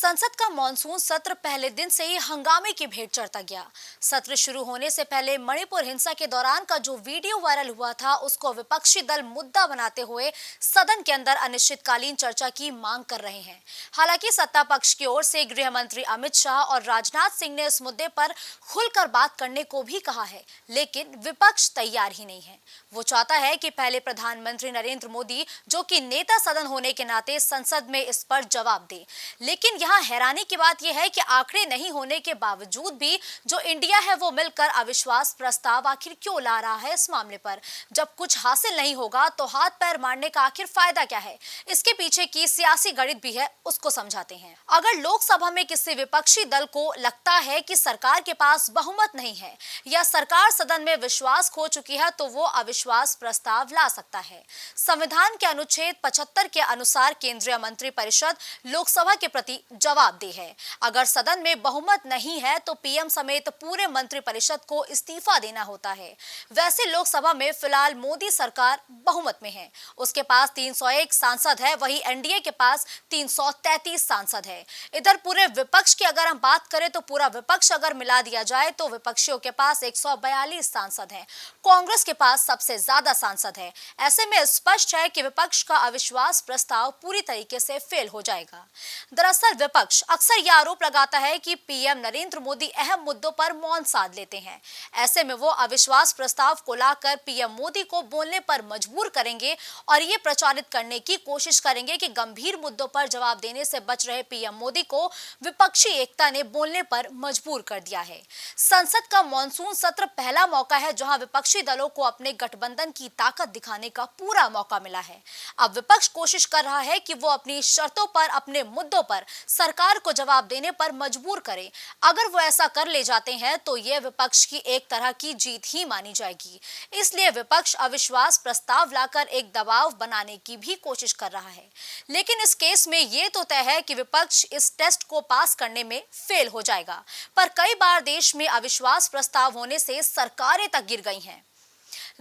संसद का मॉनसून सत्र पहले दिन से ही हंगामे की भेंट चढ़ता गया। सत्र शुरू होने से पहले मणिपुर हिंसा के दौरान का जो वीडियो वायरल हुआ था, उसको विपक्षी दल मुद्दा बनाते हुए सदन के अंदर अनिश्चितकालीन चर्चा की मांग कर रहे हैं। हालांकि सत्ता पक्ष की ओर से गृह मंत्री अमित शाह और राजनाथ सिंह ने इस मुद्दे पर खुलकर बात करने को भी कहा है, लेकिन विपक्ष तैयार ही नहीं है। वो चाहता है कि पहले प्रधानमंत्री नरेंद्र मोदी, जो कि नेता सदन होने के नाते, संसद में इस पर जवाब दे। लेकिन यहाँ हैरानी की बात यह है कि आंकड़े नहीं होने के बावजूद भी जो इंडिया है वो मिलकर अविश्वास प्रस्ताव आखिर क्यों ला रहा है इस मामले पर। जब कुछ हासिल नहीं होगा तो हाथ पैर मारने का आखिर फायदा क्या है? इसके पीछे की सियासी गणित भी है, उसको समझाते हैं। अगर लोकसभा में किसी विपक्षी दल को लगता है कि सरकार के पास बहुमत नहीं है या सरकार सदन में विश्वास खो चुकी है, तो वो अविश्वास प्रस्ताव ला सकता है। संविधान के अनुच्छेद 75 के अनुसार केंद्रीय मंत्रिपरिषद लोकसभा के प्रति जवाबदेह है। अगर सदन में बहुमत नहीं है तो पीएम समेत पूरे मंत्रिपरिषद को इस्तीफा देना होता है। वैसे लोकसभा में फिलहाल मोदी सरकार बहुमत में है, उसके पास 301 सांसद है, वहीं एनडीए के पास 333 सांसद है। इधर पूरे विपक्ष की अगर हम बात करें तो पूरा विपक्ष अगर मिला दिया जाए तो विपक्षियों के पास 142 सांसद हैं। कांग्रेस के पास सबसे ज्यादा सांसद है। ऐसे में स्पष्ट है कि विपक्ष का अविश्वास प्रस्ताव पूरी तरीके से फेल हो जाएगा। दरअसल विपक्ष अक्सर यह आरोप लगाता है कि पीएम नरेंद्र मोदी अहम मुद्दों पर मौन साध लेते हैं। ऐसे में वो अविश्वास प्रस्ताव को लाकर पीएम मोदी को बोलने पर मजबूर करेंगे और ये प्रचारित करने की कोशिश करेंगे कि गंभीर मुद्दों पर जवाब देने से बच रहे पीएम मोदी को विपक्षी एकता ने बोलने पर मजबूर कर दिया है। संसद का मॉनसून सत्र पहला मौका है जहां विपक्षी दलों को अपने गठबंधन की ताकत दिखाने का पूरा मौका मिला है। अब विपक्ष कोशिश कर रहा है कि वो अपनी शर्तों पर, अपने मुद्दों पर सरकार को जवाब देने पर मजबूर करें। अगर वो ऐसा कर ले जाते हैं तो ये विपक्ष की एक तरह की जीत ही मानी जाएगी। इसलिए विपक्ष अविश्वास प्रस्ताव लाकर एक दबाव बनाने की भी कोशिश कर रहा है। लेकिन इस केस में ये तो तय है कि विपक्ष इस टेस्ट को पास करने में फेल हो जाएगा। पर कई बार देश में अविश्वास प्रस्ताव होने से सरकारें तक गिर गई हैं।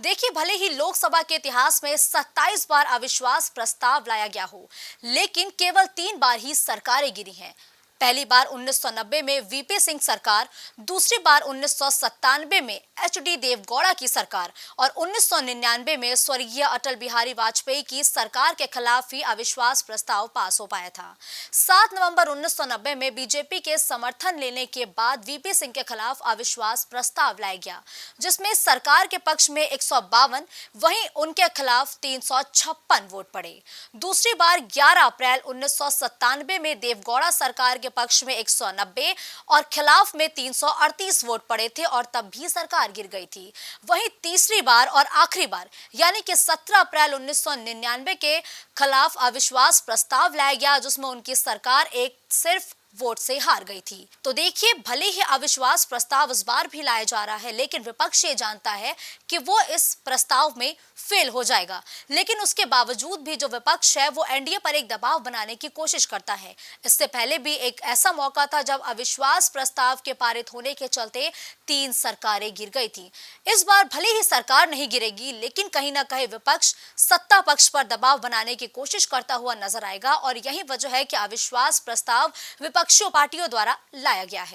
देखिए, भले ही लोकसभा के इतिहास में 27 बार अविश्वास प्रस्ताव लाया गया हो, लेकिन केवल 3 बार ही सरकारें गिरी हैं। पहली बार 1990 में वीपी सिंह सरकार, दूसरी बार 1997 में एचडी देवगौड़ा की सरकार और 1999 में स्वर्गीय अटल बिहारी वाजपेयी की सरकार के खिलाफ ही अविश्वास प्रस्ताव पास हो पाया था। 7 नवंबर 1990 में बीजेपी के समर्थन लेने के बाद वीपी सिंह के खिलाफ अविश्वास प्रस्ताव लाया गया, जिसमें सरकार के पक्ष में 152, वहीं उनके खिलाफ 356 वोट पड़े। दूसरी बार 11 अप्रैल 1997 में देवगौड़ा सरकार के पक्ष में 190 और खिलाफ में 338 वोट पड़े थे और तब भी सरकार गिर गई थी। वहीं तीसरी बार और आखिरी बार यानी कि 17 अप्रैल 1999 के खिलाफ अविश्वास प्रस्ताव लाया गया, जिसमें उनकी सरकार एक सिर्फ वोट से हार गई थी। तो देखिए, भले ही अविश्वास प्रस्ताव इस बार भी लाया जा रहा है, लेकिन विपक्ष ये जानता है कि वो इस प्रस्ताव में फेल हो जाएगा। लेकिन उसके बावजूद भी जो विपक्ष है वो एनडीए पर एक दबाव बनाने की कोशिश करता है। इससे पहले भी एक ऐसा मौका था जब अविश्वास प्रस्ताव के पारित होने के चलते 3 सरकारें गिर गई थी। इस बार भले ही सरकार नहीं गिरेगी, लेकिन कहीं ना कहीं विपक्ष सत्ता पक्ष पर दबाव बनाने की कोशिश करता हुआ नजर आएगा और यही वजह है कि अविश्वास प्रस्ताव विपक्षी पार्टियों द्वारा लाया गया है।